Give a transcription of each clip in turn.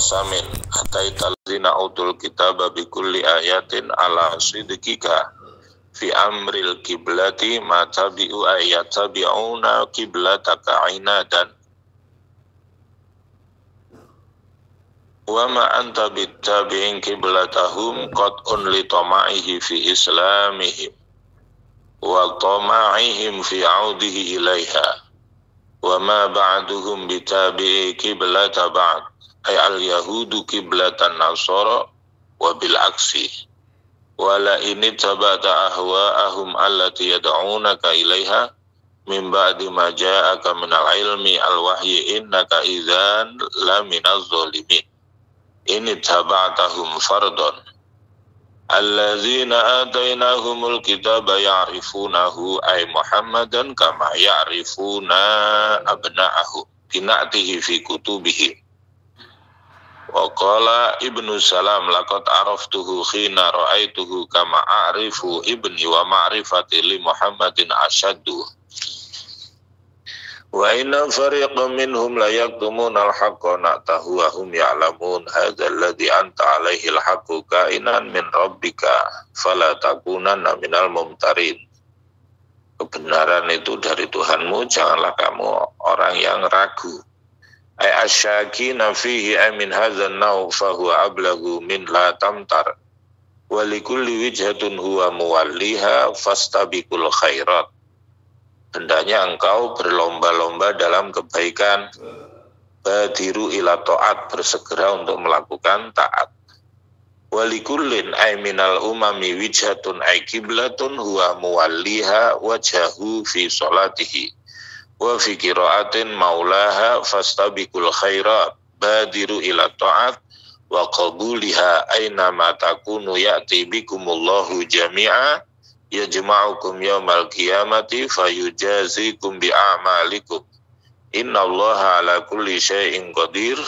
qasamin ataital ladzina utul kitaba bi kulli ayatin ala sidqika fi amril kiblati ma tabi'u ayatabi'una kiblataka inadan wa ma anta bittabi'in kiblatahum qat'un li tama'ihi fi islamihim wa tama'ihim fi 'audihi ilaiha wa ma ba'duhum bitabi'i kiblata ba'd ay al-yahudu kiblatan nasara wa bil aksi wala ini tabata ahwa'ahum allati yad'unaka ilaiha min ba'di ma ja'aka minal ilmi al-wahyi innaka idzan la minaz zalimin ini tabatahum fardon alladzina atainahumul kitaba ya'rifunahu ay Muhammadan kama ya'rifuna abna'ahu bina'tihi fi kutubihim wa qala ibnu salam laqad araftuhu khina ra'aituhu kama a'rifu ibni wa ma'rifati li Muhammadin asyaddu wa inna fariqan minhum la yaktumuna al-haqqa na'tahu wa hum ya'lamun hadzal ladzi anta 'alaihi al-haqqu ka'inan min rabbika fala takunanna minal mumtarin. Kebenaran itu dari Tuhanmu, janganlah kamu orang yang ragu. Ay asyakina fihi min hadzal naw fa huwa ablagu min la tamtar wa likulli wijhatun huwa muwalliha fastabiqul khairat. Hendaknya engkau berlomba-lomba dalam kebaikan, badiru ila ta'at, bersegera untuk melakukan taat. Walikullin ay minal umami wijhatun ay kiblatun huwa muwalliha wajhahu fi sholatihi wa fi qiraatin maulaha fastabiqul khairat badiru ila ta'at wa qabuliha aina ma takunu ya'ti bikumullahu jami'a yajma'ukum yawmal qiyamati fayujazikum bi'amalikum innallaha ala kulli syai'in qadir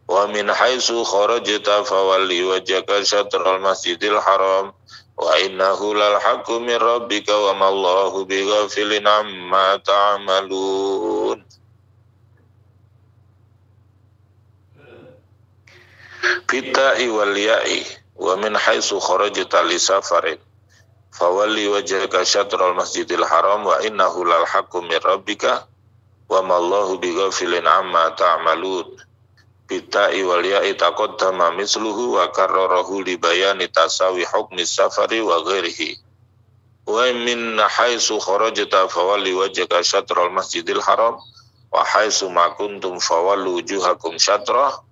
wa min haitsu kharajta fawalli wajhaka syatral masjidil haram wa innahu lal haqqu min rabbika wa mallahu bighafilin amma ta'malun. Bitta'i wal ya'i wa min haitsu kharajta li safarin fawalli wajhaka syatral masjidil haram wa innahu lal haqqu min rabbika wa mallahu bighafilin amma ta'malun. Bitta'i wal ya'i taqaddama misluhu wa karrarahu li bayani tasawi hukmi safari wa ghairihi wa min haitsu kharajta fawalli wajhaka syatral masjidil haram wa haitsu ma kuntum fawallu wujuhakum syatrah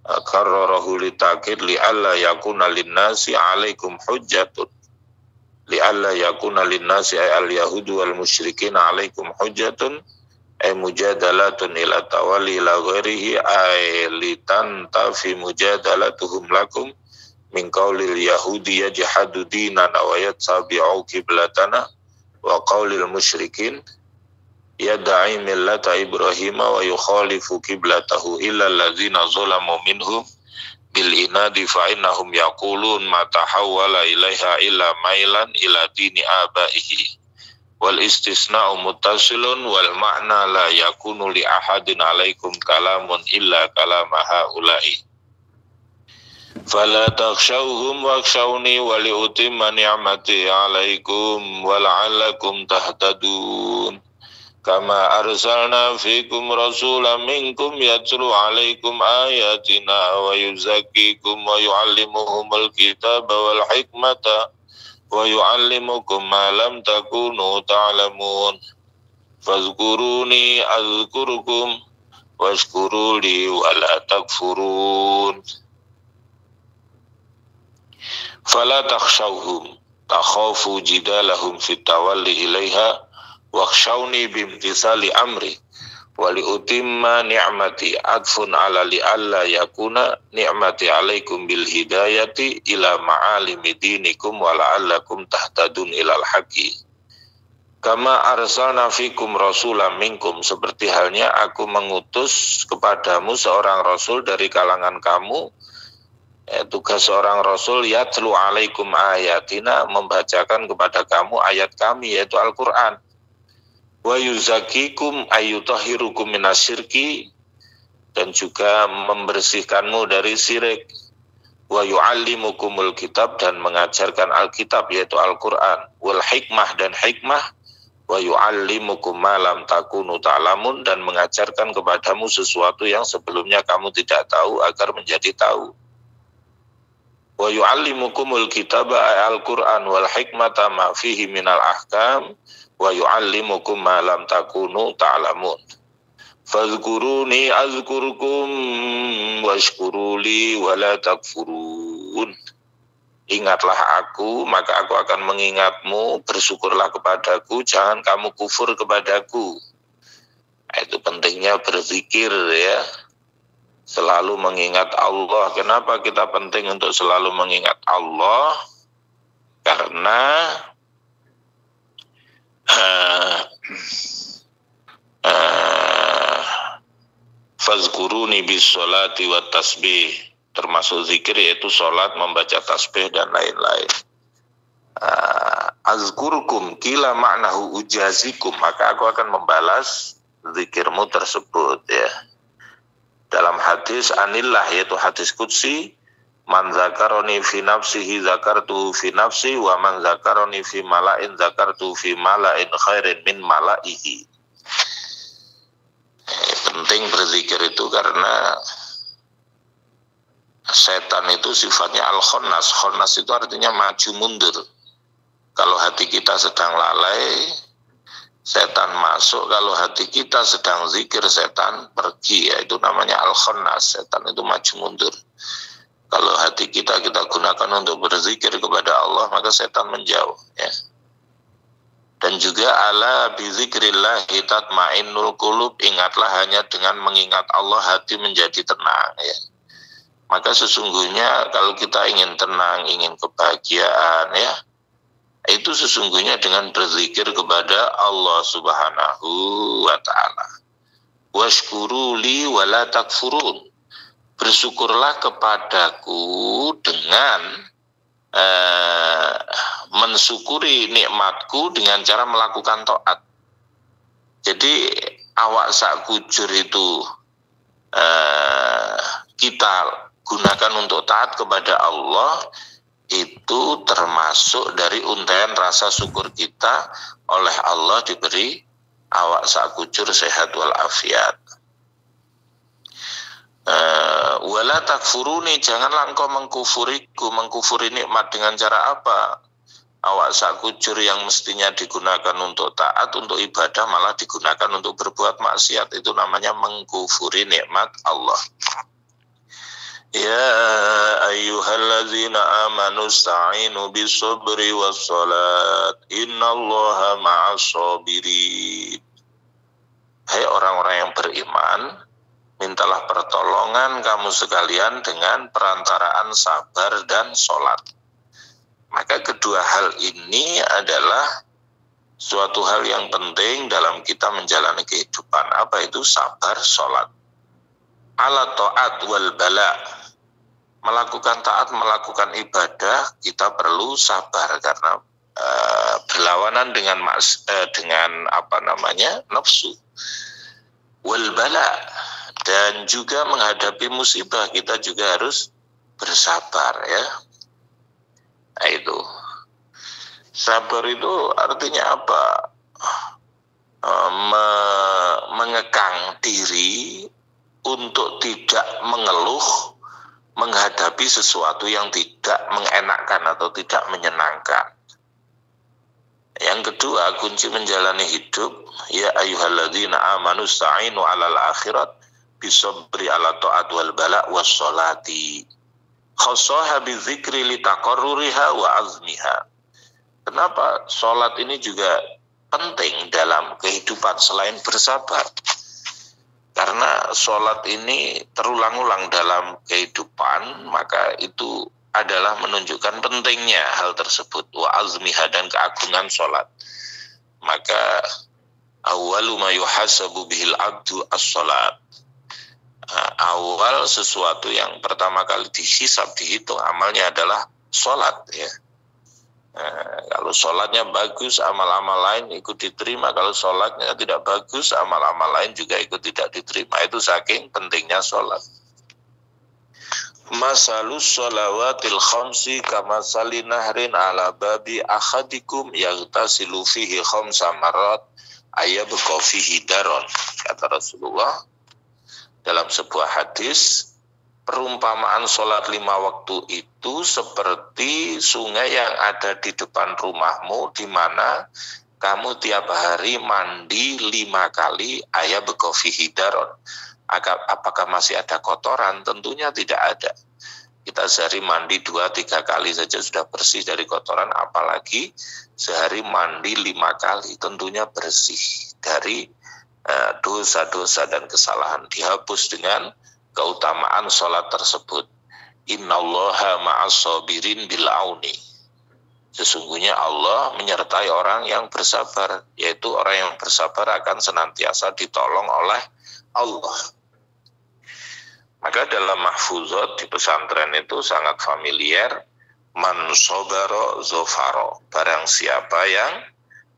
karrarahu li ta'kid li alla yakuna lin-nasi 'alaikum hujjatun li'alla yakuna linnasi ay al-yahudu wal musyrikin 'alaikum hujjatun ay mujadalatun ila tawali ila ghairihi ay litantafi mujadalatuhum lakum min qaulil yahudi yajhadu dinana wa yattabi'u qiblatana wa qaulil musyrikin yad'i millata ibrahima wa yukhalifu qiblatahu illa alladzina zalamu minhum bil inadi fa innahum yaqulun ma tahawwala ilaiha illa mailan ila dini abaihi wal istisna'u muttasilun wal ma'na la yakunu li ahadin alaikum kalamun illa kalama haula'i fala takhshawhum wakhshawni wa li utimma ni'mati alaikum wa la'allakum tahtadun kama arsalna fikum rasulan minkum yatlu alaikum ayatina wa yuzakkikum wa yu'allimuhumul kitaba wal hikmata wa yu'allimukum ma lam takunu ta'lamun fazkuruni azkurukum washkuruli wa la takfurun. Fala takhshawhum takhafu jidalahum fit tawalli ilaiha wakhshawni bimtisali amri wali utimma ni'mati adfun ala li'alla yakuna ni'mati alaikum bil hidayati ila ma'alimi dinikum wa la'allakum tahtadun ilal haqi kama arsalna fikum rasulam minkum seperti halnya aku mengutus kepadamu seorang rasul dari kalangan kamu. Tugas seorang rasul yatlu alaikum ayatina membacakan kepada kamu ayat kami yaitu Al-Quran wa yuzakikum ayyutahhirukum minasyirki dan juga membersihkanmu dari syirik. Wa yu'allimukumul kitab, dan mengajarkan Alkitab yaitu Al-Quran, wal hikmah, dan hikmah, wa yu'allimukum ma lam takunu ta'lamun, dan mengajarkan kepadamu sesuatu yang sebelumnya kamu tidak tahu agar menjadi tahu. Wa yu'allimukumul kitab Al-Quran wal hikmata ma fihi minal ahkam wa yu'allimukum ma lam takunu ta'lamun. Fadhkuruni azkurkum washkuruli wala takfurun. Ingatlah aku, maka aku akan mengingatmu, bersyukurlah kepadaku, jangan kamu kufur kepadaku. Nah, itu pentingnya berzikir ya. Selalu mengingat Allah. Kenapa kita penting untuk selalu mengingat Allah? Karena fazkuruni bis sholati wat tasbih, termasuk zikir yaitu sholat, membaca tasbih dan lain-lain. Azkurkum kila ma'nahu ujazikum, maka aku akan membalas zikirmu tersebut ya. Dalam hadis anillah yaitu hadis qudsi, man zakaroni fi nafsihi zakartu fi nafsi, wa man zakaroni fi mala'in zakartu fi mala'in khairin min mala'ihi. Penting berzikir itu karena setan itu sifatnya al-khonnas. Khonnas itu artinya maju mundur. Kalau hati kita sedang lalai, setan masuk. Kalau hati kita sedang zikir, setan pergi. Ya, itu namanya al-khonnas. Setan itu maju mundur. Kalau hati kita gunakan untuk berzikir kepada Allah, maka setan menjauh ya. Dan juga ala bizikrillahi tatmainnul qulub, ingatlah hanya dengan mengingat Allah hati menjadi tenang ya. Maka sesungguhnya kalau kita ingin tenang, ingin kebahagiaan ya, itu sesungguhnya dengan berzikir kepada Allah Subhanahu wa ta'ala. Washkuru li wala takfurun, bersyukurlah kepadaku dengan mensyukuri nikmatku dengan cara melakukan taat. Jadi awak sak kujur itu kita gunakan untuk taat kepada Allah, itu termasuk dari untaian rasa syukur kita oleh Allah diberi awak sak kujur sehat walafiat. Wala takfuruni, janganlah engkau mengkufuriku. Mengkufuri nikmat dengan cara apa? Awak sak kujur yang mestinya digunakan untuk taat, untuk ibadah, malah digunakan untuk berbuat maksiat. Itu namanya mengkufuri nikmat Allah. Ya ayyuhalladzina amanu sta'inu bis-sabri was-salat innallaha ma'as-sabirin. Hai orang-orang yang beriman, mintalah pertolongan kamu sekalian dengan perantaraan sabar dan sholat. Maka kedua hal ini adalah suatu hal yang penting dalam kita menjalani kehidupan. Apa itu sabar, sholat? Ala ta'at wal bala. Melakukan taat, melakukan ibadah, kita perlu sabar karena berlawanan dengan nafsu. Wal bala, dan juga menghadapi musibah kita juga harus bersabar ya. Nah, itu sabar itu artinya apa? Mengekang diri untuk tidak mengeluh menghadapi sesuatu yang tidak mengenakkan atau tidak menyenangkan. Yang kedua, kunci menjalani hidup, ya ayyuhalladzina amanu sta'inu 'alal akhirat bisabri ala ta'at wal bala was sholati. Khassaha bizikri li taqarruriha wa azmiha. Kenapa sholat ini juga penting dalam kehidupan selain bersabar? Karena sholat ini terulang-ulang dalam kehidupan, maka itu adalah menunjukkan pentingnya hal tersebut, wa azmiha, dan keagungan sholat. Maka awwalu ma yuhasabu bihil abdu as-sholat. Awal sesuatu yang pertama kali dihisab, dihitung amalnya adalah sholat ya. Kalau sholatnya bagus, amal-amal lain ikut diterima. Kalau sholatnya tidak bagus, amal-amal lain juga ikut tidak diterima. Itu saking pentingnya sholat. Masalus sholawatil khamsi kamasali nahrin ala babi akhadikum yaghtasilu fihi khamsa marat ayabqa fihi daron. Kata Rasulullah dalam sebuah hadis, perumpamaan sholat 5 waktu itu seperti sungai yang ada di depan rumahmu, di mana kamu tiap hari mandi 5 kali, ayabqa fihi daron. Apakah masih ada kotoran? Tentunya tidak ada. Kita sehari mandi 2-3 kali saja sudah bersih dari kotoran, apalagi sehari mandi 5 kali, tentunya bersih dari dosa-dosa dan kesalahan, dihapus dengan keutamaan sholat tersebut. Innallaha ma'as-sabirin bil auni. Sesungguhnya Allah menyertai orang yang bersabar, yaitu orang yang bersabar akan senantiasa ditolong oleh Allah. Maka dalam mahfuzat di pesantren itu sangat familiar, man sobaro zofaro, barang siapa yang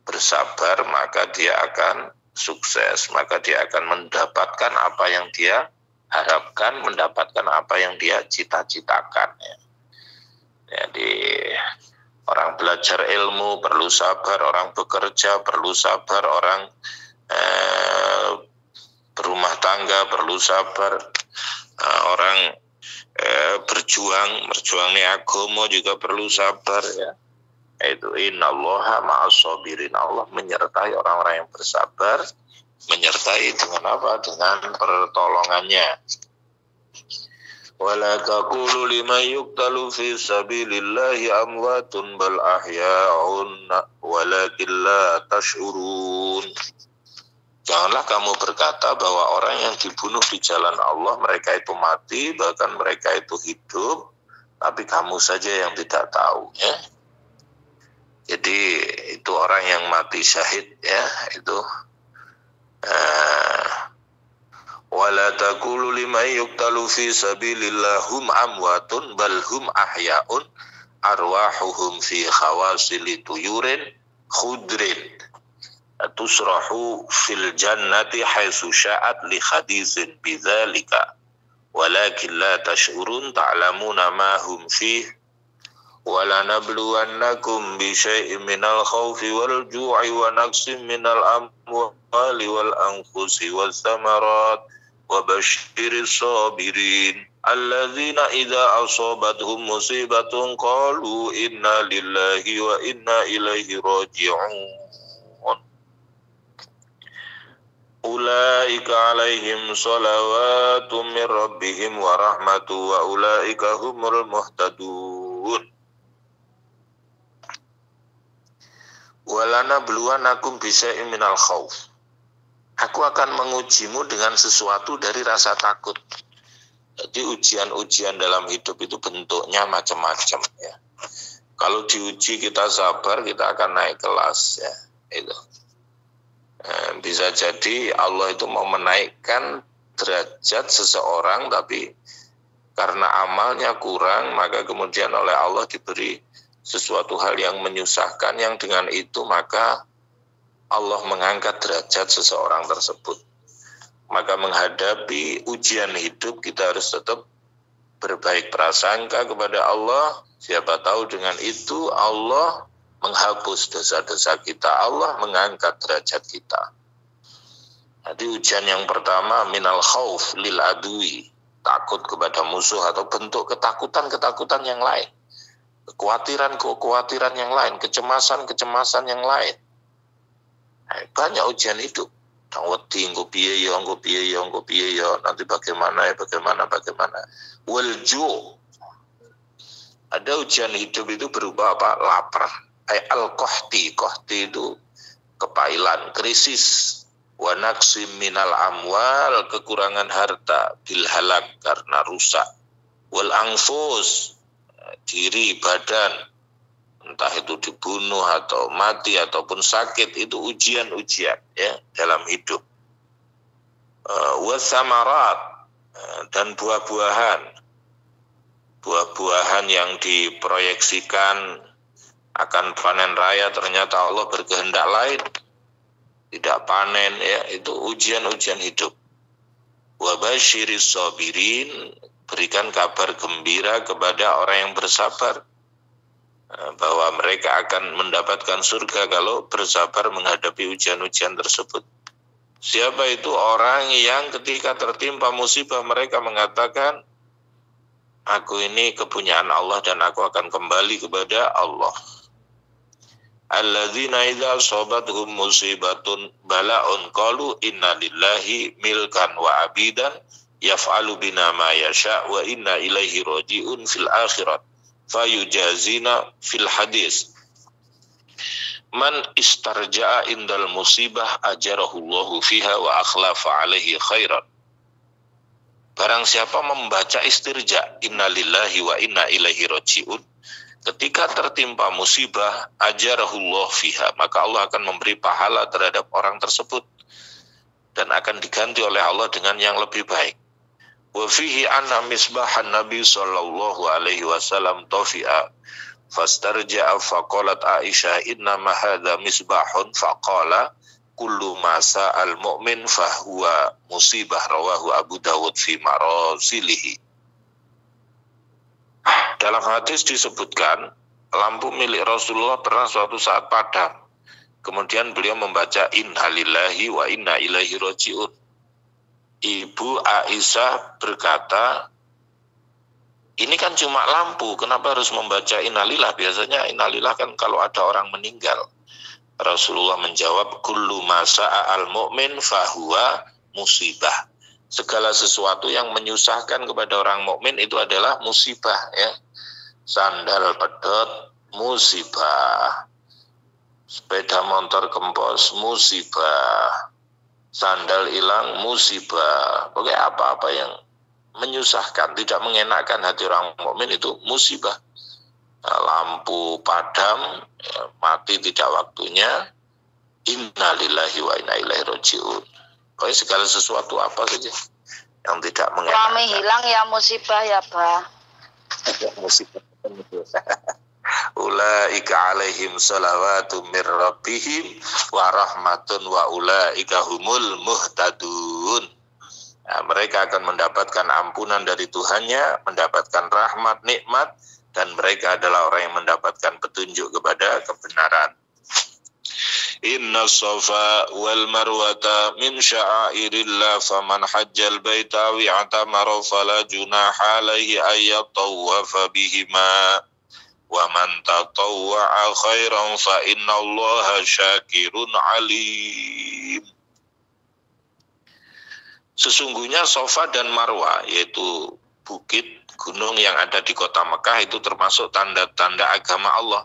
bersabar maka dia akan sukses, maka dia akan mendapatkan apa yang dia harapkan, mendapatkan apa yang dia cita-citakan. Jadi orang belajar ilmu perlu sabar, orang bekerja perlu sabar, orang berumah tangga perlu sabar, orang berjuang nih agama juga perlu sabar ya. Itu innallaha ma'as-sabirin, Allah menyertai orang-orang yang bersabar, menyertai dengan apa? Dengan pertolongannya. Wala taqulu liman yuqtalu fi sabilillahi amwatun bal ahya'un walakin la tash'urun. Janganlah kamu berkata bahwa orang yang dibunuh di jalan Allah mereka itu mati, bahkan mereka itu hidup, tapi kamu saja yang tidak tahu ya. Jadi itu orang yang mati syahid ya, itu wala taqulu liman yuqtalu fi sabilillah hum amwatun bal hum ahya'un arwahuhum fi khawasili tuyurin khudrin tusrahu fil jannati haitsu sya'at li haditsin bidzalika walakin la tash'urun ta'lamuna ma hum fih wala nabluwannakum bi syai'in minal khawfi wal ju'i wa naqsin minal amwali wal anfusi was samarat wa basyiris sabirin alladzina idza asabathum musibatun qalu inna lillahi wa inna ilaihi raji'un ulaika alaihim salawatun min rabbihim wa rahmatu wa ulaika humul muhtadun. Walana bluwanakum bisya'in minal khauf. Aku akan mengujimu dengan sesuatu dari rasa takut. Jadi ujian-ujian dalam hidup itu bentuknya macam-macam ya. Kalau diuji kita sabar, kita akan naik kelas ya. Itu. Bisa jadi Allah itu mau menaikkan derajat seseorang, tapi karena amalnya kurang, maka kemudian oleh Allah diberi sesuatu hal yang menyusahkan, yang dengan itu maka Allah mengangkat derajat seseorang tersebut. Maka menghadapi ujian hidup kita harus tetap berbaik prasangka kepada Allah. Siapa tahu dengan itu Allah menghapus dosa-dosa kita, Allah mengangkat derajat kita. Jadi ujian yang pertama minal khauf lil adui, takut kepada musuh atau bentuk ketakutan-ketakutan yang lain, kekhawatiran yang lain, kecemasan yang lain. Banyak ujian hidup. Wedi engko piye ya, nanti bagaimana. Walju. Ada ujian hidup itu berupa apa? Lapar. Al-kohti itu kepailan, krisis. Wa naqsim minal amwal, kekurangan harta, bil halak karena rusak. Wal anfus, diri, badan, entah itu dibunuh atau mati ataupun sakit, itu ujian-ujian ya dalam hidup. Wasamarat, dan buah-buahan yang diproyeksikan akan panen raya, ternyata Allah berkehendak lain, tidak panen, ya, itu ujian-ujian hidup. Wa basyiris sabirin, berikan kabar gembira kepada orang yang bersabar, bahwa mereka akan mendapatkan surga kalau bersabar menghadapi ujian-ujian tersebut. Siapa itu orang yang ketika tertimpa musibah mereka mengatakan, aku ini kepunyaan Allah dan aku akan kembali kepada Allah. Alladzina idza asabathum musibatun bala'un qalu inna lillahi milkan wa abidan yaf'alu bina ma yasha' wa inna ilaihi raji'un fil akhirat fayujazina fil hadis. Man istarja'a indal musibah ajarahullahu fiha wa akhlafa alaihi khairan. Barang siapa membaca istirja, inna lillahi wa inna ilaihi raji'un, ketika tertimpa musibah, ajarahullah fiha, maka Allah akan memberi pahala terhadap orang tersebut dan akan diganti oleh Allah dengan yang lebih baik. Wa fihi anna misbahan Nabi sallallahu alaihi wasallam tafi'a fastarja'a faqalat Aisyah inna ma hadza misbahun faqala kullu ma sa'al mu'min fahuwa musibah, rawahu Abu Dawud fi marasilihi. Dalam hadis disebutkan lampu milik Rasulullah pernah suatu saat padam. Kemudian beliau membaca inna lillahi wa inna ilaihi raji'un. Ibu Aisyah berkata, ini kan cuma lampu, kenapa harus membaca innalillah? Biasanya innalillah kan kalau ada orang meninggal. Rasulullah menjawab, kullu ma sa'al mu'min fahuwa musibah. Segala sesuatu yang menyusahkan kepada orang mukmin itu adalah musibah, ya. Sandal pedot, musibah. Sepeda motor kempos, musibah. Sandal hilang, musibah. Pokoknya apa-apa yang menyusahkan, tidak mengenakan hati orang mukmin itu musibah. Nah, lampu padam, ya, mati tidak waktunya, inna lillahi wa inna ilaihi raji'un. Pokoknya segala sesuatu apa saja yang tidak mengenakan. Suami hilang ya musibah ya, Bah. Musibah. Ulaika alaihim salawatu mir rabbihim wa rahmatun wa ulaika humul muhtadun. Nah, mereka akan mendapatkan ampunan dari Tuhannya, mendapatkan rahmat, nikmat, dan mereka adalah orang yang mendapatkan petunjuk kepada kebenaran. Inna safa wal marwata min sya'airillah faman hajjal baita wa i'tamara fala junaha alaihi ayyatawafa bihima wa man tatawwa'a khairan fa innallaha syakirun alim. Sesungguhnya Safa dan Marwa, yaitu bukit gunung yang ada di kota Mekah, itu termasuk tanda-tanda agama Allah.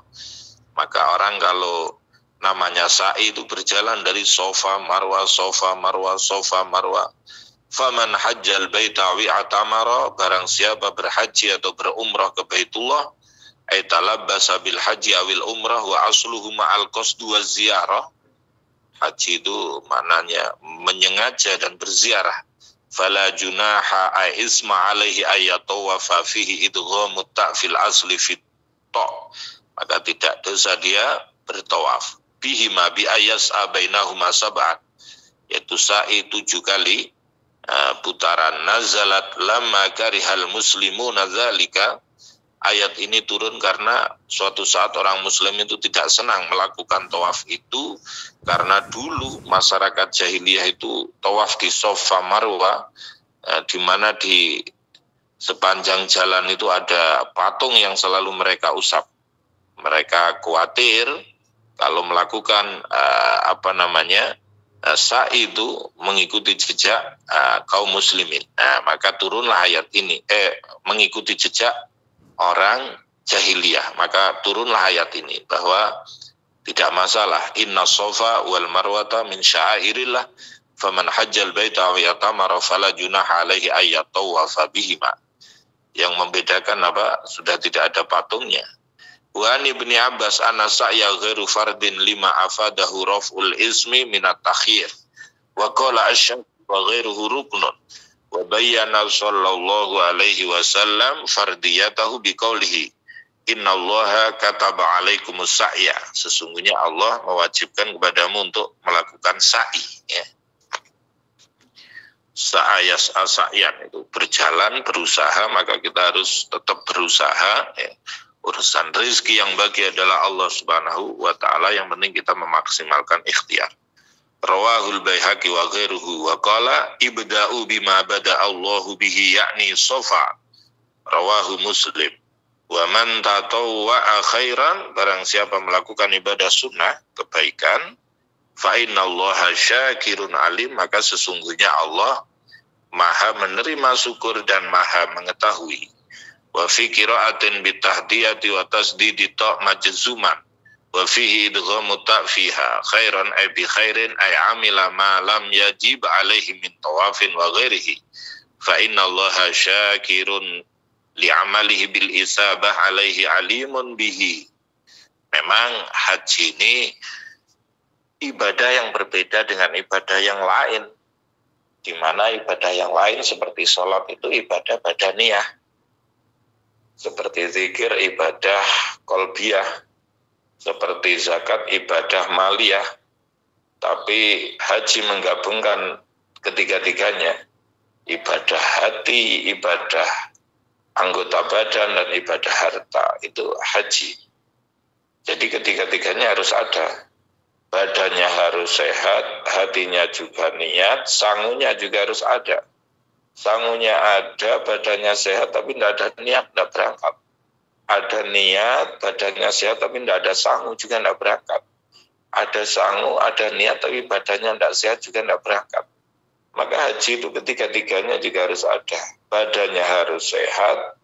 Maka orang kalau namanya sa'i itu berjalan dari Safa Marwa, Safa Marwa, Safa Marwa. Faman hajjal baita wi'atamara, barang siapa berhaji atau berumrah ke Baitullah, aitalabbasa bil haji awil umrah wa asluhu ma'al qasdu wa ziyarah. Haji itu maknanya menyengaja dan berziarah. Fala junaha ay isma alaihi ayatawafa fihi idghamut ta' fil asli fit ta'. Maka tidak dosa dia bertawaf. Bihima bi ayas abainahuma sab'at, yaitu sa'i 7 kali putaran. Nazalat lamma karihal muslimuna dzalika. Ayat ini turun karena suatu saat orang muslim itu tidak senang melakukan tawaf itu, karena dulu masyarakat jahiliyah itu tawaf di Safa Marwa, di mana di sepanjang jalan itu ada patung yang selalu mereka usap. Mereka khawatir kalau melakukan sa'i itu mengikuti jejak kaum muslimin. Maka turunlah ayat ini, mengikuti jejak orang jahiliyah. Maka turunlah ayat ini bahwa tidak masalah. Inna Safa wal Marwata min sya'airillah faman hajjal baita wa i'tamara fala junaha alaihi ayyatawafa bihima. Yang membedakan apa? Sudah tidak ada patungnya. Wa an Ibni Abbas anna sa'ya ghairu fardin lima afadahu raf'ul ismi minat takhir. Wa qala asy-syekh wa ghairuhu ruknun. Wa bayyana sallallahu alaihi wasallam fardiyatahu biqaulihi Innallaha kataba alaikumus sa'ya. Sesungguhnya Allah mewajibkan kepadamu untuk melakukan sa'i, ya. Sa'yan itu berjalan, berusaha, maka kita harus tetap berusaha, ya. Urusan rezeki yang bagi adalah Allah Subhanahu wa taala, yang penting kita memaksimalkan ikhtiar. Rawahul Baihaqi wa ghairuhu wa qala ibda'u bima bada'a Allahu bihi yakni sofa. Rawahu Muslim. Wa man tatawwa'a khairan, barang siapa melakukan ibadah sunnah, kebaikan, fa innallaha syakirun alim, maka sesungguhnya Allah maha menerima syukur dan maha mengetahui. Wa fi qira'atin bitahdiyati wa tasdidi ta' majzuman wa fihi idghamu ta' fiha khairan ay bi khairin ay amila ma lam yajib alaihi min tawafin wa ghairihi fa innallaha syakirun li'amalihi bil isabah alaihi alimun bihi. Memang haji ini ibadah yang berbeda dengan ibadah yang lain, di mana ibadah yang lain seperti sholat itu ibadah badaniyah, seperti zikir ibadah qalbiyah, seperti zakat ibadah maliyah. Tapi haji menggabungkan ketiga-tiganya, ibadah hati, ibadah anggota badan, dan ibadah harta, itu haji. Jadi ketiga-tiganya harus ada. Badannya harus sehat, hatinya juga niat, sangunya juga harus ada. Sangunya ada, badannya sehat, tapi tidak ada niat, tidak berangkat. Ada niat, badannya sehat, tapi tidak ada sangu, juga tidak berangkat. Ada sangu, ada niat, tapi badannya tidak sehat, juga tidak berangkat. Maka haji itu ketiga-tiganya juga harus ada. Badannya harus sehat,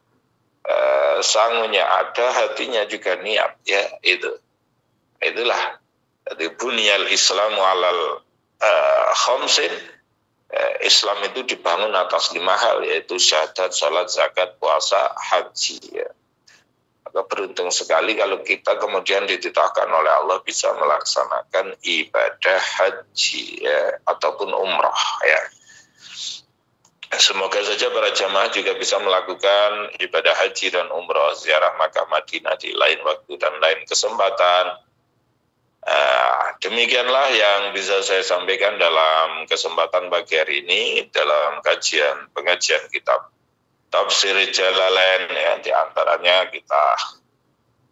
sangunya ada, hatinya juga niat. Ya, itulah. Jadi bunyal Islamu alal khamsin. Islam itu dibangun atas 5 hal, yaitu syahadat, salat, zakat, puasa, haji, ya. Maka beruntung sekali kalau kita kemudian dititahkan oleh Allah bisa melaksanakan ibadah haji, ya, ataupun umrah, ya. Semoga saja para jamaah juga bisa melakukan ibadah haji dan umrah, ziarah Makkah Madinah di lain waktu dan lain kesempatan. Demikianlah yang bisa saya sampaikan dalam kesempatan pagi hari ini dalam pengajian kitab Tafsir Jalalain, ya. Di antaranya kita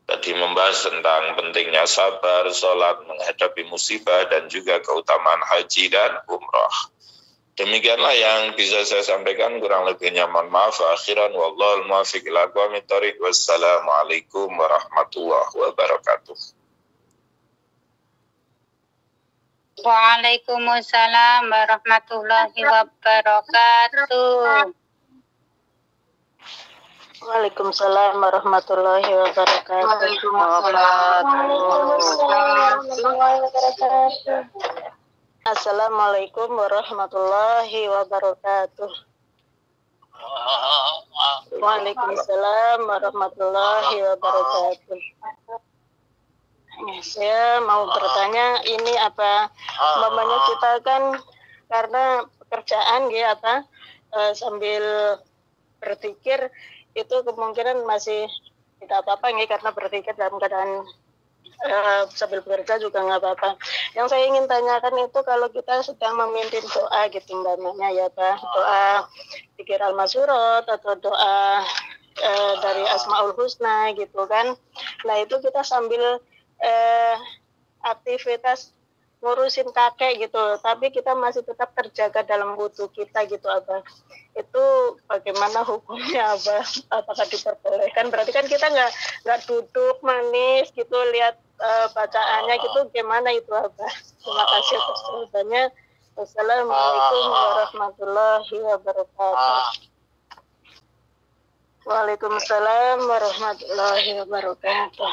tadi membahas tentang pentingnya sabar, sholat, menghadapi musibah, dan juga keutamaan haji dan umrah. Demikianlah yang bisa saya sampaikan, kurang lebihnya mohon maaf. Akhiran wallahul muwaffiq ila aqwamit thoriq. Wassalamualaikum warahmatullahi wabarakatuh. Waalaikumsalam warahmatullahi wabarakatuh. Waalaikumsalam warahmatullahi wabarakatuh. Assalamualaikum warahmatullahi wabarakatuh. Waalaikumsalam warahmatullahi wabarakatuh. Saya mau bertanya, ini apa mamanya kita kan karena pekerjaan ya sambil berpikir itu kemungkinan masih tidak apa-apa nih, karena berpikir dalam keadaan sambil bekerja juga nggak apa-apa. Yang saya ingin tanyakan itu kalau kita sedang memimpin doa gitu namanya ya Pak, doa zikir al-masyurat atau doa dari Asmaul Husna gitu kan. Nah itu kita sambil aktivitas ngurusin kakek gitu, tapi kita masih tetap terjaga dalam wudhu kita gitu Abah. Itu bagaimana hukumnya Abah? Apakah diperbolehkan? Berarti kan kita nggak duduk manis gitu lihat bacaannya gitu, gimana itu Abah? Terima kasih atas jawabannya. Wassalamualaikum warahmatullahi wabarakatuh. Waalaikumsalam warahmatullahi wabarakatuh.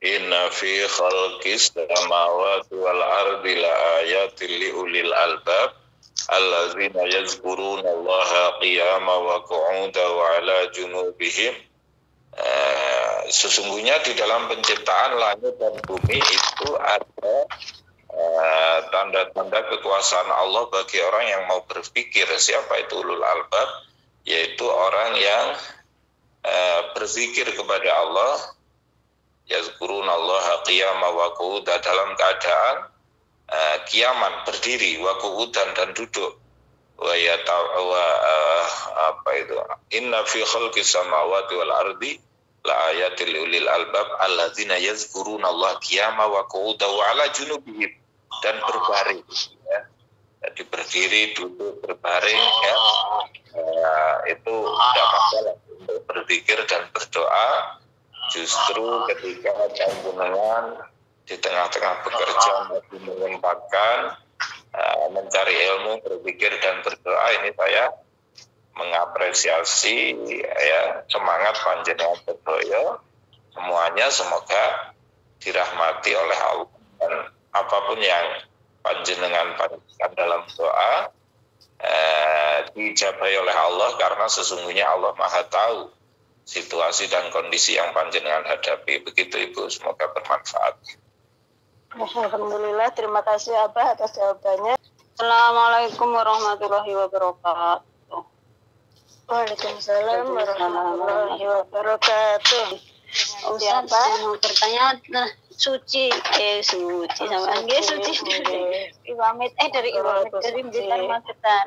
Inna fi khalqis samawati wal ardi la ayatin li ulil albab allazina yazkuruna Allaha qiyama wa qu'uda wa ala junubihim. Sesungguhnya di dalam penciptaan langit dan bumi itu ada tanda-tanda kekuasaan Allah bagi orang yang mau berpikir. Siapa itu ulul albab? Yaitu orang yang berzikir kepada Allah yazkurunallaha qiyaman wa qu'udan, dalam keadaan qiyaman berdiri, wa qu'udan dan duduk, inna fi khalqis samawati wal ardi la ayatil ulil albab alladzina yazkurunallaha qiyaman wa qu'udan wa ala junubihim, dan berbaring, ya. Jadi berdiri, duduk, berbaring, ya. Itu tidak masalah untuk berzikir dan berdoa. Justru ketika jenengan di tengah-tengah bekerja masih menyempatkan mencari ilmu, berzikir dan berdoa, ini saya mengapresiasi, ya, semangat panjenengan berdoa. Semuanya semoga dirahmati oleh Allah, dan apapun yang panjenengan dalam doa dijabahi oleh Allah, karena sesungguhnya Allah Maha tahu situasi dan kondisi yang panjenengan hadapi. Begitu Ibu, semoga bermanfaat. Alhamdulillah, terima kasih Abah atas jawabannya. Assalamualaikum warahmatullahi wabarakatuh. Waalaikumsalam warahmatullahi wabarakatuh. Ustaz, mau bertanya, suci sama suci Iwamit dari Iwamit dari Blitar Magetan.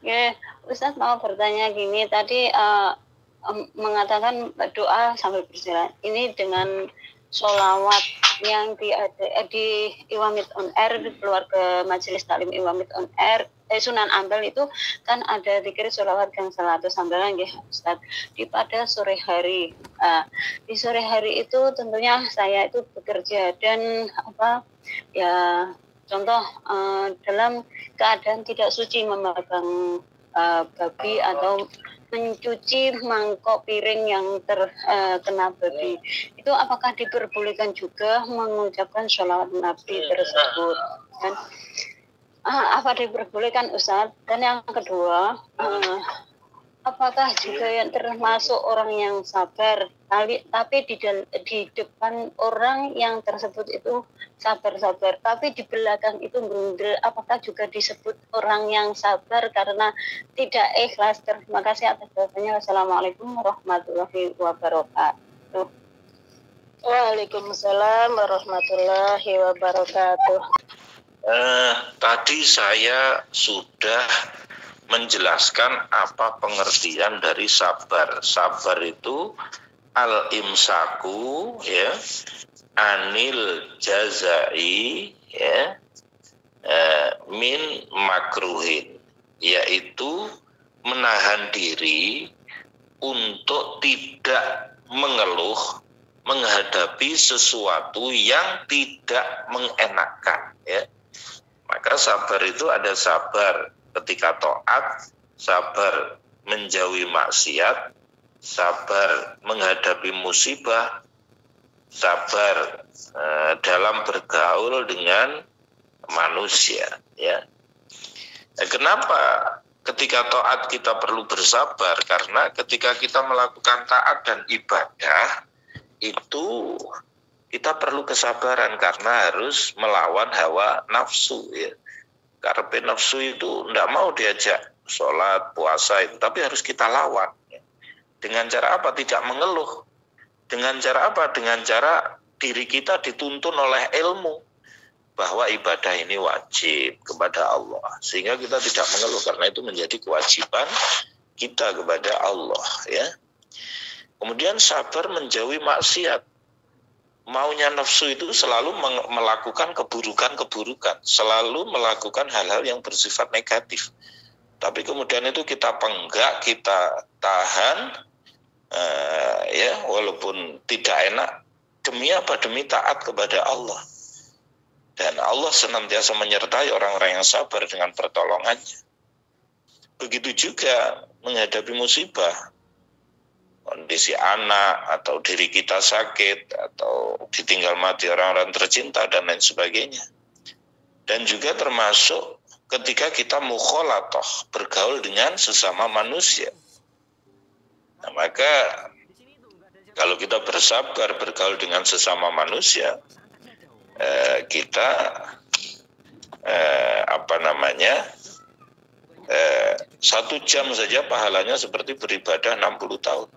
Ya, Ustaz mau bertanya gini, tadi mengatakan doa sambil berjalan. Ini dengan sholawat yang di Iwamit on Air, di keluarga Majelis Taklim Iwamit on Air, Sunan Ampel itu kan ada zikir sholawat yang 100 sambelan ya Ustaz, di pada sore hari. Di sore hari itu tentunya saya itu bekerja dan contoh dalam keadaan tidak suci memegang babi atau mencuci mangkok piring yang terkena babi, itu apakah diperbolehkan juga mengucapkan sholawat Nabi tersebut? Dan apa diperbolehkan Ustaz? Dan yang kedua, apakah juga yang termasuk orang yang sabar, tapi di depan orang yang tersebut itu sabar-sabar, tapi di belakang itu berundel, apakah juga disebut orang yang sabar karena tidak ikhlas? Terima kasih atas jawabannya. Wassalamualaikum warahmatullahi wabarakatuh. Waalaikumsalam warahmatullahi wabarakatuh. Tadi saya sudah menjelaskan apa pengertian dari sabar. Sabar itu al-imsaku, ya, anil jazai, ya, min makruhin, yaitu menahan diri untuk tidak mengeluh menghadapi sesuatu yang tidak mengenakan, ya. Maka sabar itu ada sabar ketika taat, sabar menjauhi maksiat, sabar menghadapi musibah, sabar dalam bergaul dengan manusia, ya. Kenapa ketika taat kita perlu bersabar? Karena ketika kita melakukan taat dan ibadah itu kita perlu kesabaran, karena harus melawan hawa nafsu, ya. Karena nafsu itu tidak mau diajak sholat, puasa itu, tapi harus kita lawan, ya. Dengan cara apa? Tidak mengeluh. Dengan cara apa? Dengan cara diri kita dituntun oleh ilmu bahwa ibadah ini wajib kepada Allah, sehingga kita tidak mengeluh, karena itu menjadi kewajiban kita kepada Allah, ya. Kemudian sabar menjauhi maksiat. Maunya nafsu itu selalu melakukan keburukan-keburukan, selalu melakukan hal-hal yang bersifat negatif. Tapi kemudian itu kita penggak, kita tahan, ya, walaupun tidak enak. Demi apa? Demi taat kepada Allah. Dan Allah senantiasa menyertai orang-orang yang sabar dengan pertolongannya. Begitu juga menghadapi musibah. Kondisi anak atau diri kita sakit atau ditinggal mati orang-orang tercinta dan lain sebagainya. Dan juga termasuk ketika kita mukhalatoh, bergaul dengan sesama manusia. Nah, maka kalau kita bersabar bergaul dengan sesama manusia, kita 1 jam saja pahalanya seperti beribadah 60 tahun.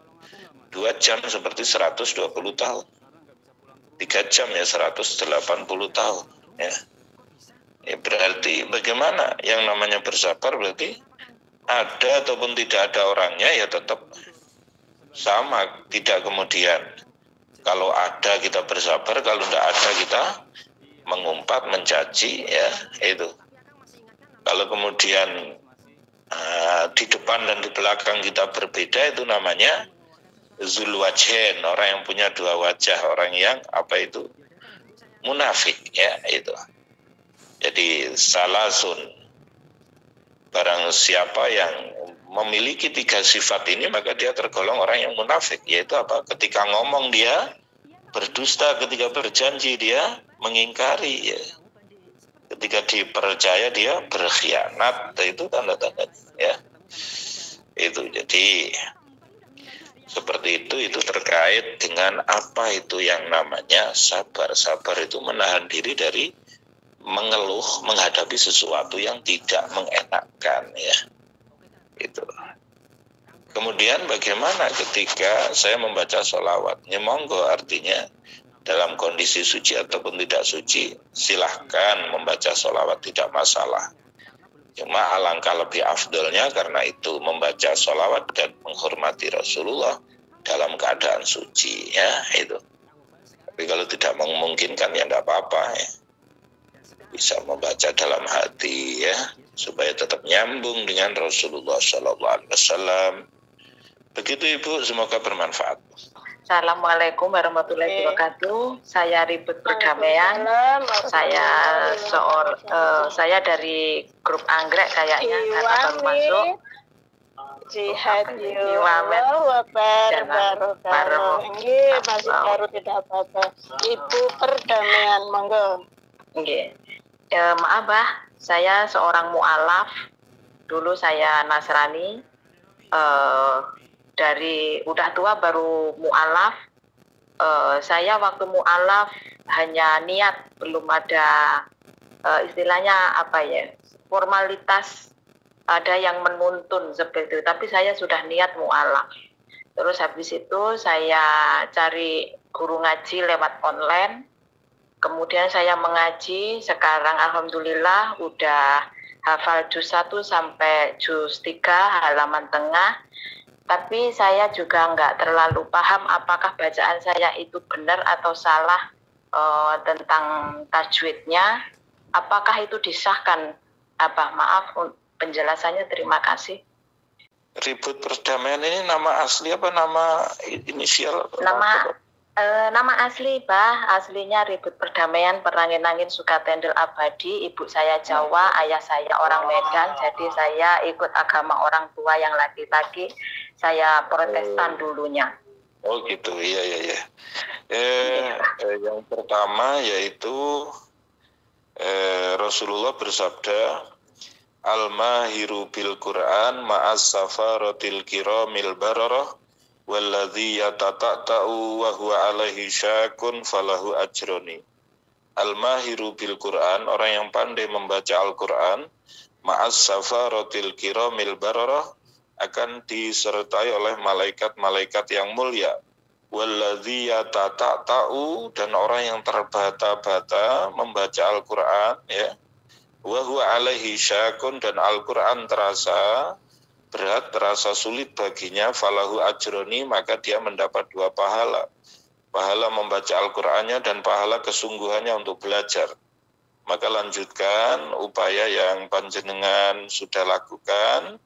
2 jam seperti 120 tahun. 3 jam ya 180 tahun. Ya. Berarti bagaimana yang namanya bersabar, berarti ada ataupun tidak ada orangnya ya tetap sama. Tidak kemudian kalau ada kita bersabar, kalau tidak ada kita mengumpat, mencaci, ya itu. Kalau kemudian di depan dan di belakang kita berbeda, itu namanya zulwajhen, orang yang punya dua wajah, orang yang munafik, ya itu. Jadi salasun, barang siapa yang memiliki 3 sifat ini maka dia tergolong orang yang munafik, yaitu ketika ngomong dia berdusta, ketika berjanji dia mengingkari, ya. Ketika dipercaya dia berkhianat, itu tanda-tanda, ya. Itu jadi seperti itu terkait dengan apa itu yang namanya sabar. Sabar itu menahan diri dari mengeluh menghadapi sesuatu yang tidak mengenakan, ya. Itu. Kemudian bagaimana ketika saya membaca sholawat? Ya monggo, artinya dalam kondisi suci ataupun tidak suci, silahkan membaca sholawat, tidak masalah. Cuma alangkah lebih afdolnya karena itu membaca sholawat dan menghormati Rasulullah dalam keadaan suci, ya itu. Tapi kalau tidak memungkinkan ya tidak apa-apa, ya. Bisa membaca dalam hati, ya, supaya tetap nyambung dengan Rasulullah SAW. Begitu Ibu, semoga bermanfaat. Assalamualaikum warahmatullahi wabarakatuh. Saya Ribut Perdamaian. Saya dari grup Anggrek kayaknya, karena baru masuk. Jihad wa baru masih baru, tidak apa-apa. Ibu Perdamaian, monggo. Oke. Maaf saya seorang mu'alaf. Dulu saya Nasrani. Dari udah tua baru mu'alaf. Saya waktu mu'alaf hanya niat, belum ada istilahnya formalitas, ada yang menuntun seperti itu, tapi saya sudah niat mu'alaf. Terus habis itu saya cari guru ngaji lewat online. Kemudian saya mengaji, sekarang alhamdulillah udah hafal juz 1 sampai juz 3 halaman tengah. Tapi saya juga nggak terlalu paham apakah bacaan saya itu benar atau salah tentang tajwidnya. Apakah itu disahkan? Maaf penjelasannya, terima kasih. Ribut Perdamaian ini nama asli apa nama inisial? Nama asli, aslinya Ribut Perdamaian Perangin-angin Sukatendel Abadi. Ibu saya Jawa, ayah saya orang Medan. Jadi saya ikut agama orang tua yang laki-laki. Saya Protestan dulunya. Oh gitu, iya. Yang pertama yaitu Rasulullah bersabda, Al-mahiru bil Quran ma'as safaratil kiramil bararah walladzi yatata'u wa huwa alaihi syakun falahu ajroni. Al-mahiru bil Quran, orang yang pandai membaca Al-Quran, ma'as safaratil kiramil bararah, akan disertai oleh malaikat-malaikat yang mulia. Walladzi yatata'u, dan orang yang terbata-bata membaca Al-Quran, ya. Wa huwa alaihi syakun, dan Al-Quran terasa berat, terasa sulit baginya, falahu ajroni, maka dia mendapat 2 pahala. Pahala membaca Al-Qur'annya dan pahala kesungguhannya untuk belajar. Maka lanjutkan upaya yang panjenengan sudah lakukan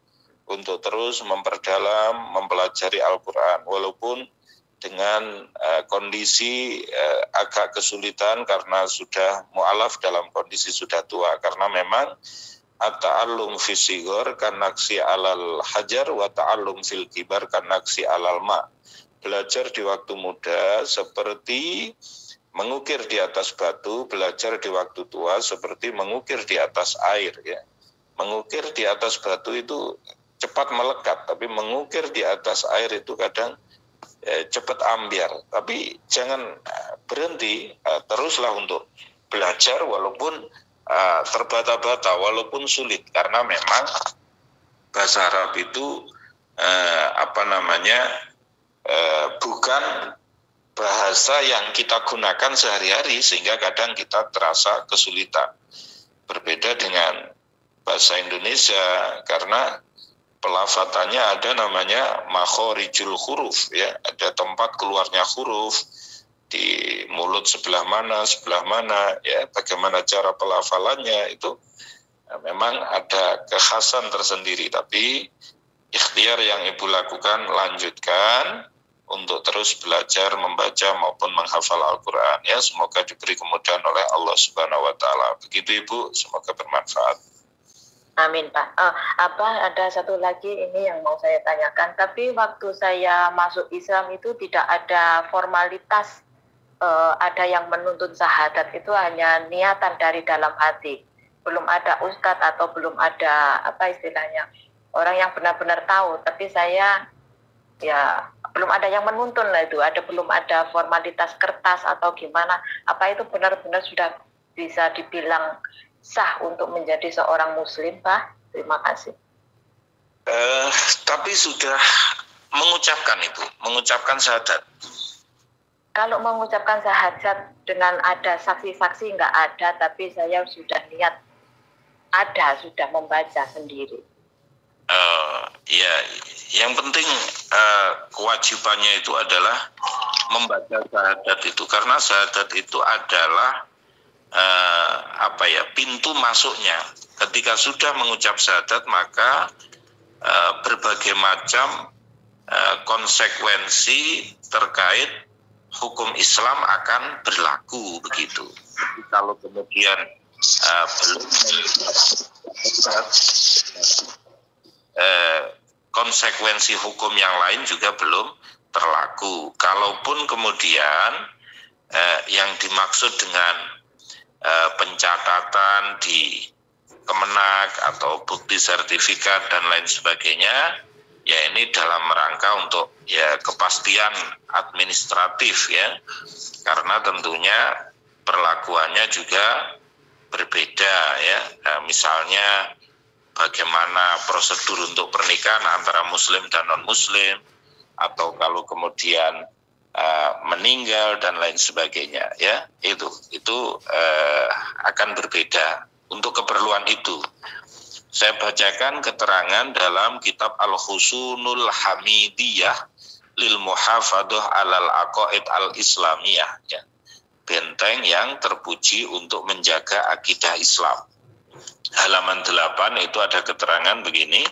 untuk terus memperdalam, mempelajari Al-Qur'an, walaupun dengan kondisi agak kesulitan karena sudah mu'alaf dalam kondisi sudah tua, karena memang at-ta'allum fi sighar kanaksi alal hajar wa ta'allum fil kibar kanaksi alal ma. Belajar di waktu muda seperti mengukir di atas batu, belajar di waktu tua seperti mengukir di atas air, ya. Mengukir di atas batu itu cepat melekat, tapi mengukir di atas air itu kadang cepat ambiar. Tapi jangan berhenti, teruslah untuk belajar walaupun terbata-bata, walaupun sulit, karena memang bahasa Arab itu bukan bahasa yang kita gunakan sehari-hari sehingga kadang kita terasa kesulitan. Berbeda dengan bahasa Indonesia karena pelafatannya ada namanya makhorijul huruf, ya, ada tempat keluarnya huruf di mulut sebelah mana, ya, bagaimana cara pelafalannya itu memang ada kekhasan tersendiri. Tapi ikhtiar yang Ibu lakukan, lanjutkan untuk terus belajar membaca maupun menghafal Al-Quran, ya. Semoga diberi kemudahan oleh Allah Subhanahu Wa Taala. Begitu Ibu, semoga bermanfaat. Amin Pak. Ada satu lagi ini yang mau saya tanyakan. Tapi waktu saya masuk Islam itu tidak ada formalitas, ada yang menuntun syahadat, itu hanya niatan dari dalam hati. Belum ada ustadz atau belum ada apa istilahnya orang yang benar-benar tahu. Tapi saya ya belum ada yang menuntun lah itu. Belum ada formalitas kertas atau gimana. Apa itu benar-benar sudah bisa dibilang sah untuk menjadi seorang muslim, Pak? Terima kasih. Tapi sudah mengucapkan syahadat. Kalau mengucapkan syahadat dengan ada saksi-saksi nggak ada, tapi saya sudah niat ada, sudah membaca sendiri. Ya, yang penting kewajibannya itu adalah membaca syahadat itu, karena syahadat itu adalah pintu masuknya. Ketika sudah mengucap syahadat, maka berbagai macam konsekuensi terkait hukum Islam akan berlaku, begitu. Jadi kalau kemudian belum konsekuensi hukum yang lain juga belum berlaku. Kalaupun kemudian yang dimaksud dengan pencatatan di Kemenak atau bukti sertifikat dan lain sebagainya, ya ini dalam rangka untuk ya kepastian administratif, ya, karena tentunya perlakuannya juga berbeda, ya. Misalnya bagaimana prosedur untuk pernikahan antara muslim dan non muslim, atau kalau kemudian meninggal dan lain sebagainya, ya, itu akan berbeda untuk keperluan itu. Saya bacakan keterangan dalam kitab Al-Husunul Hamidiyah lil Muhafadah alal Aqaid al-Islamiyah, ya, benteng yang terpuji untuk menjaga akidah Islam. Halaman 8 itu ada keterangan begini.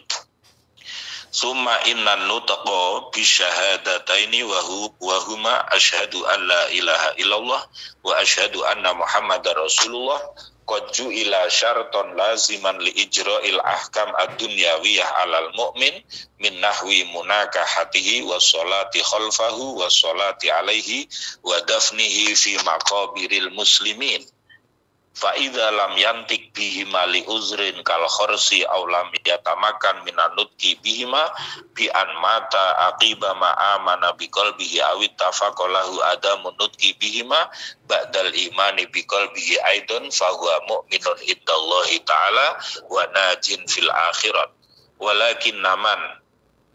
Summa inna nutaqo bisyahadataini wa huma asyhadu an la ilaha illallah wa asyhadu anna Muhammadar Rasulullah qad ju'ila syarton laziman li ijra'il ahkam ad-dunyawiyah 'alal mu'min min nahwi munakahatihi wa sholati khalfahu wa sholati alaihi wa dafnihi fi maqabiril muslimin. Fa'idha lam yantik bihima li uzrin kal khorsi aw lam yatamakan minanutki bihima bi'an mata aqiba ma'amana biqalbihi awit tafaqalahu adamu nutki bihima ba'dal imani biqalbihi aidon fahuwa mu'minun iddallahi ta'ala wa najin fil akhirat walakin naman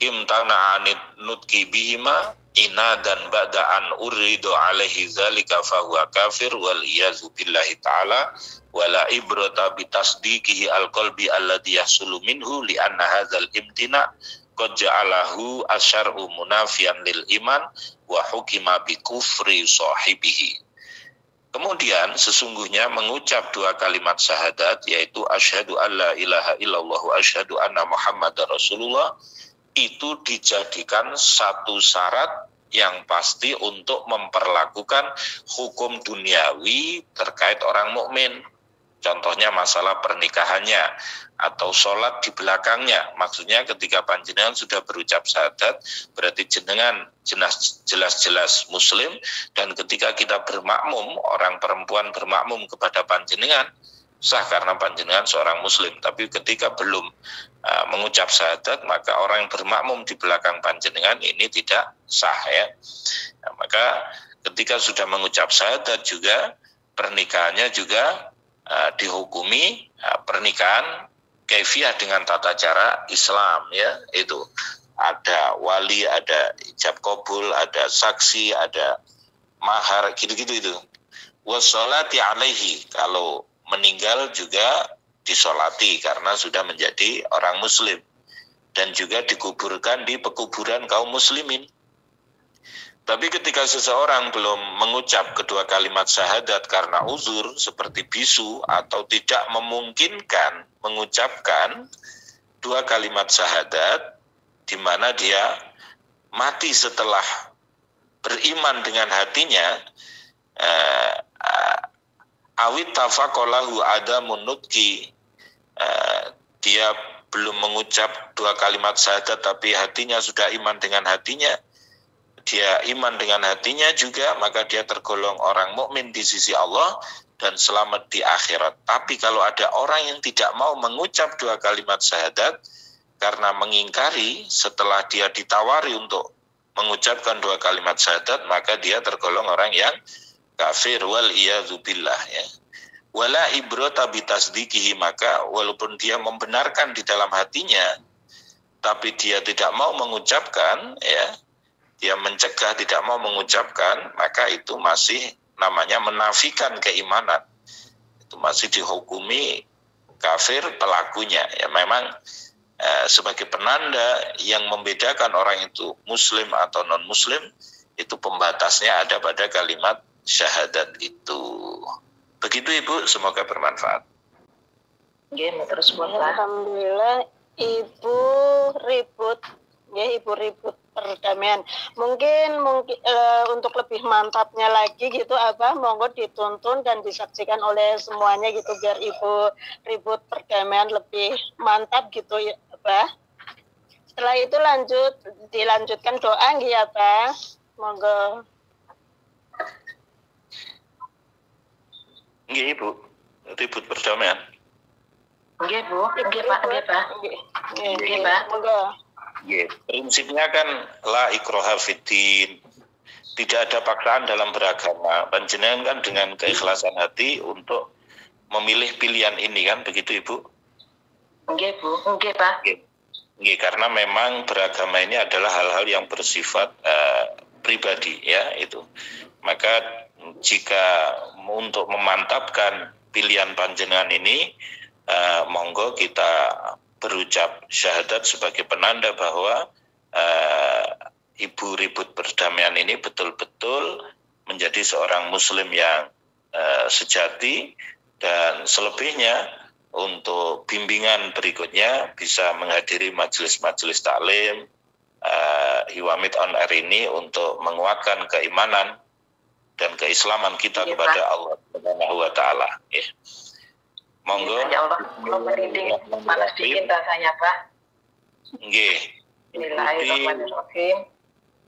imtana anit nutki bihima inadan ba'da'an uridu alaihi zalika fahuwa kafir wal iyazu billahi ta'ala wala ibrata bitasdiqihi al-qalbi alladhi yahsulu minhu li'anna hadzal imtina qad ja'alahu asyar'u munafiyan lil iman wa hukima bi kufri sahibihi. Kemudian sesungguhnya mengucap dua kalimat syahadat, yaitu asyhadu alla ilaha illallah wa asyhadu anna Muhammadar Rasulullah, itu dijadikan satu syarat yang pasti untuk memperlakukan hukum duniawi terkait orang mukmin. Contohnya masalah pernikahannya atau sholat di belakangnya. Maksudnya ketika panjenengan sudah berucap syahadat, berarti jenengan jelas-jelas muslim, dan ketika kita bermakmum, orang perempuan bermakmum kepada panjenengan, sah karena panjenengan seorang muslim. Tapi ketika belum mengucap syahadat, maka orang yang bermakmum di belakang panjenengan ini tidak sah, ya. Nah, maka ketika sudah mengucap syahadat juga pernikahannya juga dihukumi pernikahan kaifiah dengan tata cara Islam, ya. Itu ada wali, ada ijab kabul, ada saksi, ada mahar, gitu-gitu itu. Wassolati alaihi, kalau meninggal juga disolati karena sudah menjadi orang muslim, dan juga dikuburkan di pekuburan kaum muslimin. Tapi ketika seseorang belum mengucap kedua kalimat syahadat karena uzur seperti bisu atau tidak memungkinkan mengucapkan dua kalimat syahadat, di mana dia mati setelah beriman dengan hatinya, awit tafaqalahu ada munutki, dia belum mengucap dua kalimat syahadat tapi hatinya sudah iman dengan hatinya, dia iman dengan hatinya juga, maka dia tergolong orang mukmin di sisi Allah dan selamat di akhirat. Tapi kalau ada orang yang tidak mau mengucap dua kalimat syahadat karena mengingkari setelah dia ditawari untuk mengucapkan dua kalimat syahadat, maka dia tergolong orang yang kafir, wal iyadzubillah, ya. Wala ibrata bitasdiqihi, maka walaupun dia membenarkan di dalam hatinya tapi dia tidak mau mengucapkan, ya, dia mencegah, tidak mau mengucapkan, maka itu masih namanya menafikan keimanan. Itu masih dihukumi kafir pelakunya. Ya, memang sebagai penanda yang membedakan orang itu muslim atau non muslim, itu pembatasnya ada pada kalimat syahadat itu. Begitu Ibu, semoga bermanfaat. Terus alhamdulillah Ibu ribut, ya, Ibu ribut perdamaian. Mungkin untuk lebih mantapnya lagi gitu, Abah, monggo dituntun dan disaksikan oleh semuanya gitu, biar Ibu ribut perdamaian lebih mantap gitu ya, Abah. Setelah itu dilanjutkan doa gitu ya, Abah. Monggo. Nggih, Ibu, ribut perdamaian. Nggih, Bu. Nggih, Pak. Nggih, Pak. Nggih, Pak. Monggo. Prinsipnya kan la ikraha fiddin, tidak ada paksaan dalam beragama. Panjenengan kan dengan keikhlasan hati untuk memilih pilihan ini, kan begitu Ibu? Nggih, Bu. Nggih, Pak. Nggih, karena memang beragama ini adalah hal-hal yang bersifat pribadi, ya, itu. Maka jika untuk memantapkan pilihan panjenengan ini, monggo kita berucap syahadat sebagai penanda bahwa Ibu ribut perdamaian ini betul-betul menjadi seorang muslim yang sejati, dan selebihnya untuk bimbingan berikutnya bisa menghadiri majelis-majelis taklim Iwamid on Air ini untuk menguatkan keimanan dan keislaman kita kepada Allah Subhanahu wa taala. Monggo. Ya Allah, belum merinding, panas dingin rasanya, Pak. Nggih. Bismillahirrahmanirrahim.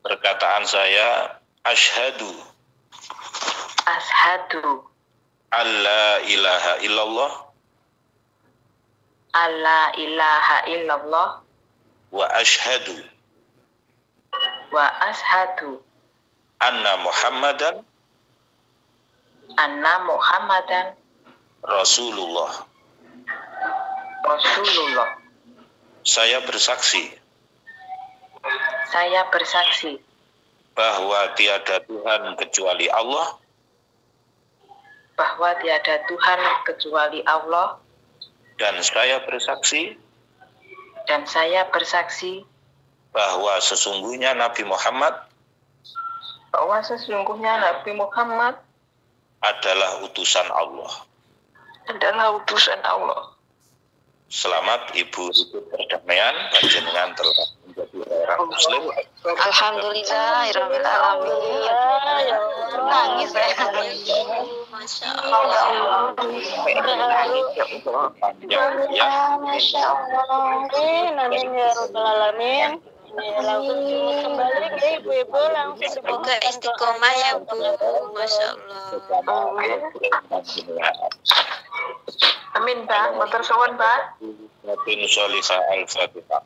Perkataan saya, asyhadu alla ilaha illallah wa asyhadu anna Muhammadan Rasulullah. Saya bersaksi bahwa tiada Tuhan kecuali Allah, dan saya bersaksi bahwa sesungguhnya Nabi Muhammad adalah utusan Allah. Selamat Ibu ribut perdamaian, panjenengan telah menjadi orang muslim. Alhamdulillah, rabbil alamin. Nangis ya. Masya Allah. Masya Allah. Amin ya rabbal alamin. Langsung kembali ke ibu-ibu, langsung semoga istiqomah ya Bu. Masya Allah. Amin, Pak. Matur suwun, Pak. Nabi Nusalisa Al-Fatihah.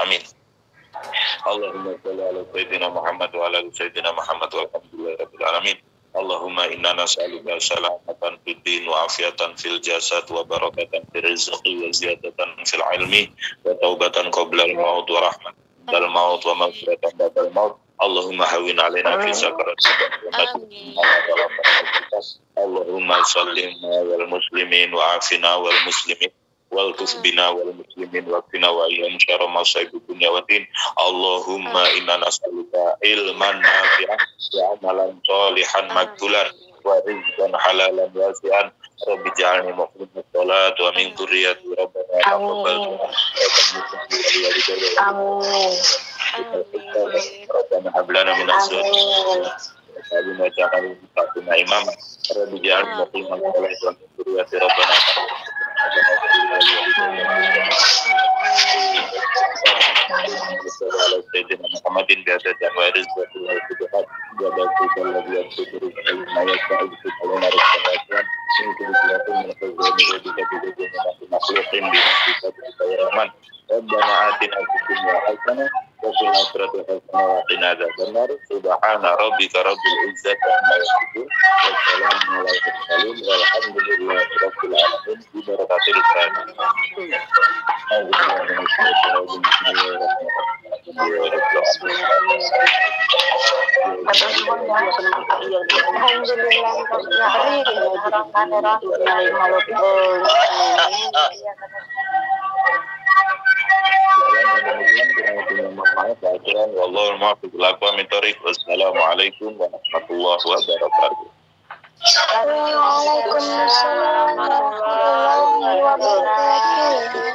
Amin. Allahumma shalli ala sayyidina Muhammad wa ala ali sayyidina Muhammad walhamdulillahi rabbil alamin. Allahumma inna nas'aluka salamatan fid din wa afiatan fil jasad wa barakatan fil rizqi wa ziyadatan fil ilmi wa taubatan qabla al-maut wa rahmatan ba'da al-maut wa maghfiratan ba'da al-maut. Allahumma hawwin 'alaina fi sakaratil maut. Allahumma sallim wal muslimin wa afina wal muslimin wal tufbina wal muslimin wa qina wa iyam syarra masaibi dunya wa din. Allahumma inna nas'aluka ilman nafi'an wa amalan sholihan makbulan wa rizqan halalan wasi'an. Rabbi ja'alni muqimmas shalat wa min dzurriyyati rabbana taqabbal du'a. Amin. Rabbana hab lana min azwajina wa dhurriyyatina imam. Rabbi ja'alni muqimmas shalat wa min dzurriyyati rabbana Sayyidina Muhammadin bi'adad dan waris wa subhat wa barakatuh alladhi yasbiru ma yasbiru ala rasulillah min kulli makhluqin bi rahman. Rabbana atina fid dunya hasanah wa fil akhirati hasanah wa qina adzabannar. Subhana rabbika rabbil izzati amma yasifun wa salamun alal mursalin walhamdulillahi rabbil alamin. Bi barakatil Qur'an. Wassalamualaikum warahmatullahi wabarakatuh. Waalaikumsalam warahmatullahi wabarakatuh.